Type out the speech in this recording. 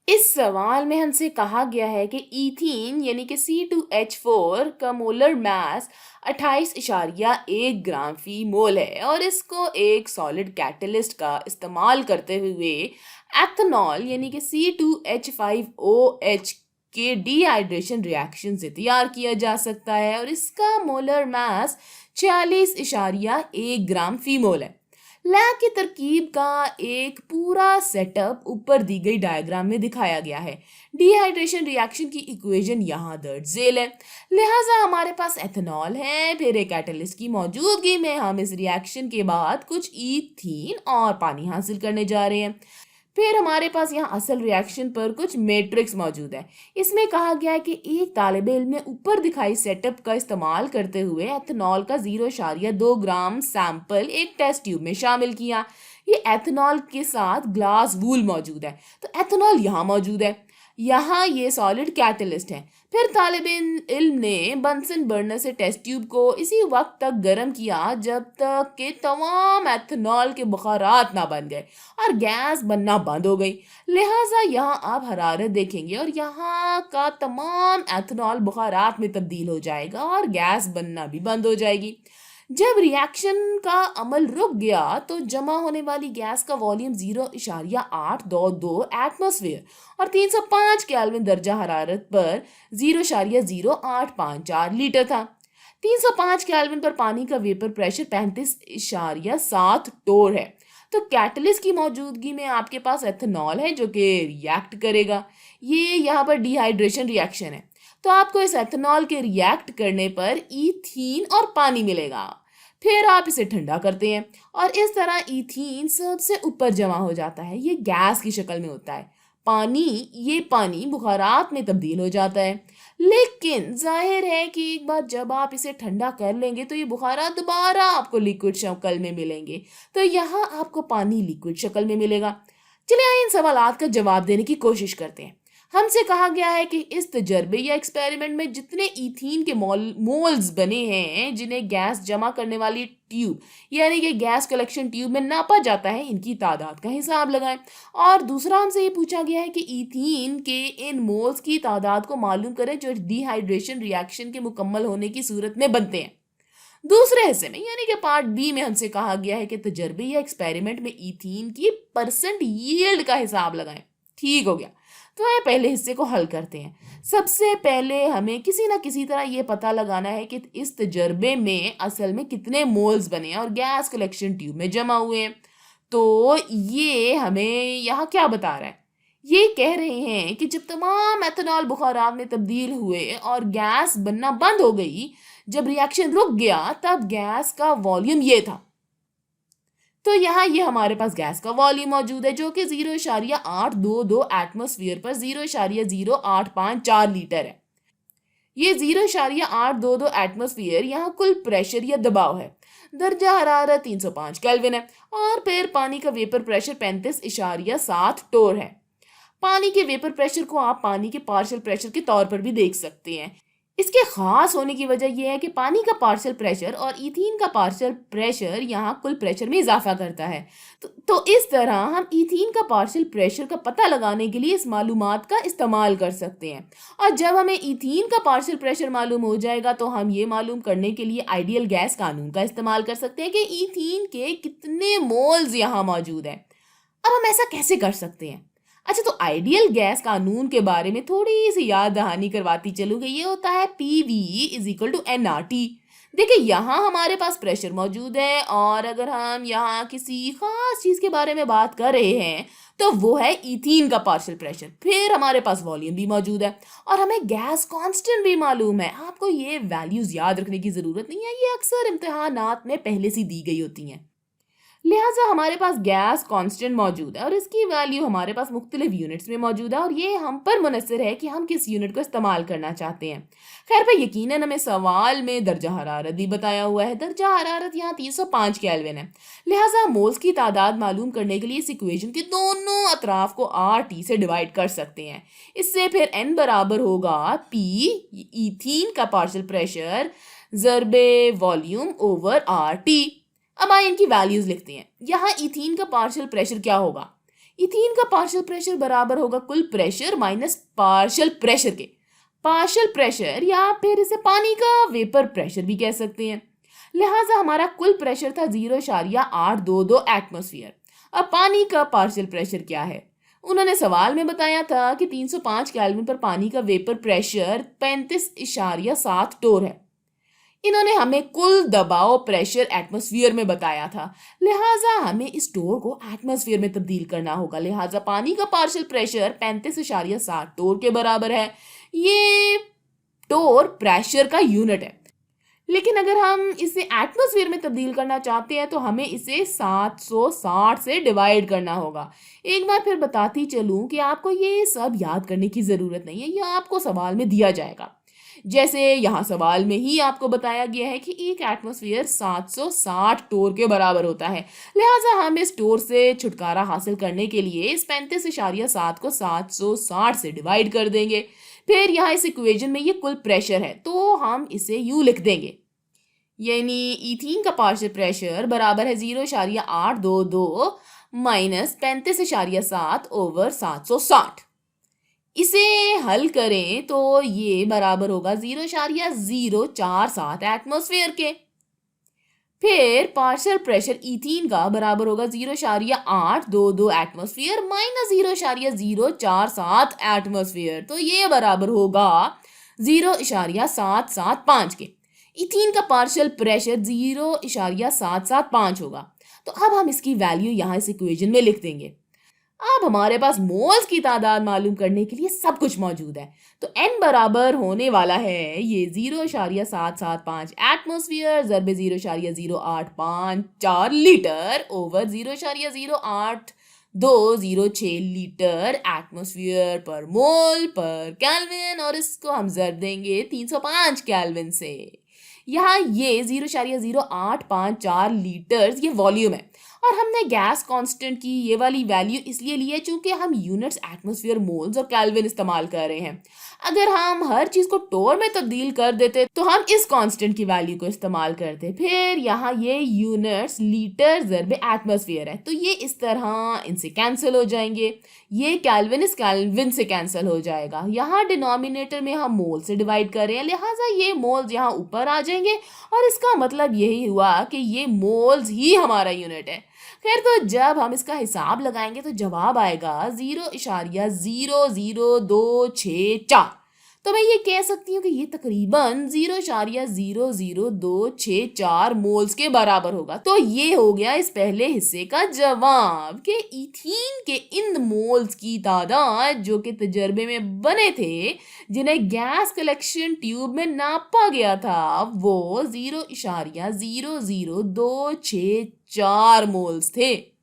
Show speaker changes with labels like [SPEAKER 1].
[SPEAKER 1] इस सवाल में हमसे कहा गया है कि ईथीन यानी कि C2H4 का मोलर मास 28.1 ग्राम फी मोल है और इसको एक सॉलिड कैटलिस्ट का इस्तेमाल करते हुए एथेनॉल यानी कि C2H5OH के डिहाइड्रेशन रिएक्शन से तैयार किया जा सकता है और इसका मोलर मास 46.1 ग्राम फी मोल है। लैब की तरकीब का एक पूरा सेटअप ऊपर दी गई डायग्राम में दिखाया गया है। डिहाइड्रेशन रिएक्शन की इक्वेशन यहाँ दर्ज झेल है। लिहाजा हमारे पास एथेनॉल है, फिर एक कैटलिस्ट की मौजूदगी में हम इस रिएक्शन के बाद कुछ ईथीन और पानी हासिल करने जा रहे हैं। फिर हमारे पास यहाँ असल रिएक्शन पर कुछ मैट्रिक्स मौजूद है। इसमें कहा गया है कि एक तालिबे इल्म ने ऊपर दिखाई सेटअप का इस्तेमाल करते हुए एथेनॉल का 0.2 ग्राम सैंपल एक टेस्ट ट्यूब में शामिल किया। ये एथेनॉल के साथ ग्लास वूल मौजूद है, तो एथेनॉल यहाँ मौजूद है। यहाँ ये सॉलिड कैटलिस्ट है। फिर तालिबे इल्म ने बंसन बर्नर से टेस्ट ट्यूब को इसी वक्त तक गर्म किया जब तक कि तमाम एथेनॉल के बुखारात ना बन गए और गैस बनना बंद हो गई। लिहाजा यहाँ आप हरारत देखेंगे और यहाँ का तमाम एथेनॉल बुखारात में तब्दील हो जाएगा और गैस बनना भी बंद हो जाएगी। जब रिएक्शन का अमल रुक गया तो जमा होने वाली गैस का वॉल्यूम 0.822 एटमॉस्फेयर और 305 केल्विन दर्जा हरारत पर 0.0854 लीटर था। 305 केल्विन पर पानी का वेपर प्रेशर 35.7 टोर है। तो कैटलिस्ट की मौजूदगी में आपके पास एथेनॉल है जो कि रिएक्ट करेगा। ये यहाँ पर डिहाइड्रेशन रिएक्शन है, तो आपको इस एथेनॉल के रिएक्ट करने पर ईथीन और पानी मिलेगा। फिर आप इसे ठंडा करते हैं और इस तरह ईथीन सबसे ऊपर जमा हो जाता है। ये गैस की शक्ल में होता है। ये पानी बुखारात में तब्दील हो जाता है। लेकिन जाहिर है कि एक बार जब आप इसे ठंडा कर लेंगे तो ये बुखारात दोबारा आपको लिक्विड शक्ल में मिलेंगे, तो यहाँ आपको पानी लिक्विड शक्ल में मिलेगा। चलिए आइए इन सवालात का जवाब देने की कोशिश करते हैं। हमसे कहा गया है कि इस तजर्बे या एक्सपेरिमेंट में जितने ईथीन के मोल्स बने हैं जिन्हें गैस जमा करने वाली ट्यूब यानी कि गैस कलेक्शन ट्यूब में नापा जाता है, इनकी तादाद का हिसाब लगाएं। और दूसरा हमसे ये पूछा गया है कि ईथीन के इन मोल्स की तादाद को मालूम करें जो डिहाइड्रेशन रिएक्शन के मुकम्मल होने की सूरत में बनते हैं। दूसरे हिस्से में यानी कि पार्ट बी में हमसे कहा गया है कि तजर्बे या एक्सपेरिमेंट में ईथीन की परसेंट यील्ड का हिसाब लगाएं। ठीक हो गया, तो आइए पहले हिस्से को हल करते हैं। सबसे पहले हमें किसी ना किसी तरह ये पता लगाना है कि इस तजर्बे में असल में कितने मोल्स बने हैं और गैस कलेक्शन ट्यूब में जमा हुए हैं। तो ये हमें यहाँ क्या बता रहा है? ये कह रहे हैं कि जब तमाम एथेनॉल बुखारात में तब्दील हुए और गैस बनना बंद हो गई, जब रिएक्शन रुक गया तब गैस का वॉल्यूम ये था। तो यहाँ ये हमारे पास गैस का वॉल्यूम मौजूद है जो कि 0.822 एटमॉस्फेयर पर 0.0854 लीटर है। ये 0.822 एटमॉस्फेयर यहाँ कुल प्रेशर या दबाव है। दर्जा हरारत 305 केल्विन है और फिर पानी का वेपर प्रेशर 35.7 टोर है। पानी के वेपर प्रेशर को आप पानी के पार्शियल प्रेशर के तौर पर भी देख सकते हैं। इसके खास होने की वजह यह है कि पानी का पार्शियल प्रेशर और ईथीन का पार्शियल प्रेशर यहाँ कुल प्रेशर में इजाफा करता है। तो इस तरह हम ईथीन का पार्शियल प्रेशर का पता लगाने के लिए इस मालूमात का इस्तेमाल कर सकते हैं। और जब हमें ईथीन का पार्शियल प्रेशर मालूम हो जाएगा तो हम ये मालूम करने के लिए आइडियल गैस कानून का इस्तेमाल कर सकते हैं कि ईथीन के कितने मोल्स यहाँ मौजूद हैं। अब हम ऐसा कैसे कर सकते हैं? अच्छा, तो आइडियल गैस कानून के बारे में थोड़ी सी याद दहानी करवाती चलूंगी। ये होता है PV = nRT। देखिए यहाँ हमारे पास प्रेशर मौजूद है और अगर हम यहाँ किसी खास चीज के बारे में बात कर रहे हैं तो वो है ईथीन का पार्शियल प्रेशर। फिर हमारे पास वॉल्यूम भी मौजूद है और हमें गैस कांस्टेंट भी मालूम है। आपको ये वैल्यूज याद रखने की जरूरत नहीं है, ये अक्सर इम्तिहानात में पहले से दी गई होती हैं। लिहाजा हमारे पास गैस कांस्टेंट मौजूद है और इसकी वैल्यू हमारे पास मुख्तलिफ यूनिट्स में मौजूद है और ये हम पर मुनसर है कि हम किस यूनिट को इस्तेमाल करना चाहते हैं। खैर पर यकीनन हमें सवाल में दर्जा हरारत भी बताया हुआ है। दर्जा हरारत यहाँ 305 केल्विन है। लिहाजा मोल्स की तादाद मालूम करने के लिए इस इक्वेशन के दोनों अतराफ को RT से डिवाइड कर सकते हैं। इससे फिर N बराबर होगा P ईथीन का पार्शियल प्रेशर ज़रबे वॉल्यूम ओवर RT। अब आइए इनकी वैल्यूज लिखते हैं। यहाँ ईथीन का पार्शियल प्रेशर क्या होगा? इथीन का पार्शियल प्रेशर बराबर होगा कुल प्रेशर माइनस पार्शियल प्रेशर के। पार्शियल प्रेशर या फिर इसे पानी का वेपर प्रेशर भी कह सकते हैं। लिहाजा हमारा कुल प्रेशर था 0.822 एटमॉस्फेयर। अब पानी का पार्शियल प्रेशर क्या है? उन्होंने सवाल में बताया था कि 305 केल्विन पर पानी का वेपर प्रेशर 35.7 टोर है। इन्होंने हमें कुल दबाव प्रेशर एटमॉस्फेयर में बताया था, लिहाजा हमें इस टोर को एटमॉस्फेयर में तब्दील करना होगा। लिहाजा पानी का पार्शियल प्रेशर 35.7 टोर के बराबर है। ये टोर प्रेशर का यूनिट है, लेकिन अगर हम इसे एटमॉस्फेयर में तब्दील करना चाहते हैं तो हमें इसे 760 से डिवाइड करना होगा। एक बार फिर बताती चलूं कि आपको ये सब याद करने की ज़रूरत नहीं है, यह आपको सवाल में दिया जाएगा। जैसे यहाँ सवाल में ही आपको बताया गया है कि एक एटमॉस्फेयर 760 टोर के बराबर होता है। लिहाजा हम इस टोर से छुटकारा हासिल करने के लिए इस 35.7 को 760 से डिवाइड कर देंगे। फिर यहाँ इस इक्वेशन में ये कुल प्रेशर है, तो हम इसे यूं लिख देंगे, यानी इथीन का पार्शियल प्रेशर बराबर है 0.822 माइनस 35.7 ओवर 760। इसे हल करें तो ये बराबर होगा 0.047 एटमॉस्फेयर के। फिर पार्शियल प्रेशर इथीन का बराबर होगा 0.822 एटमॉस्फेयर माइनस 0.047 एटमॉस्फेयर, तो ये बराबर होगा 0.775 के। इथीन का पार्शियल प्रेशर 0.775 होगा। तो अब हम इसकी वैल्यू यहाँ इस इक्वेशन में लिख देंगे। अब हमारे पास मोल्स की तादाद मालूम करने के लिए सब कुछ मौजूद है। तो n बराबर होने वाला है ये 0.775 एटमॉस्फेयर ज़रबे 0.0854 लीटर ओवर 0.08206 लीटर एटमॉस्फेयर पर मोल पर केल्विन, और इसको हम ज़रब देंगे 305 केल्विन से। यहाँ ये 0.0854 लीटर ये वॉल्यूम है, और हमने गैस कांस्टेंट की ये वाली वैल्यू इसलिए ली है चूंकि हम यूनिट्स एटमॉस्फेयर मोल्स और केल्विन इस्तेमाल कर रहे हैं। अगर हम हर चीज को टोर में तब्दील कर देते तो हम इस कांस्टेंट की वैल्यू को इस्तेमाल करते। फिर यहाँ ये यूनिट्स लीटर ज़रबे एटमॉस्फेयर है, तो ये इस तरह इनसे कैंसिल हो जाएंगे। ये केल्विन इस केल्विन से कैंसिल हो जाएगा। यहाँ डिनोमिनेटर में हम मोल से डिवाइड कर रहे हैं, लिहाजा ये मोल्स यहाँ ऊपर आ जाएंगे, और इसका मतलब यही हुआ कि ये मोल्स ही हमारा यूनिट है। खैर, तो जब हम इसका हिसाब लगाएंगे तो जवाब आएगा 0.00264। तो मैं ये कह सकती हूँ कि ये तकरीबन 0.00264 मोल्स के बराबर होगा। तो ये हो गया इस पहले हिस्से का जवाब कि इथीन के इन मोल्स की तादाद जो कि तजर्बे में बने थे, जिन्हें गैस कलेक्शन ट्यूब में नापा गया था, वो 0.00264 मोल्स थे।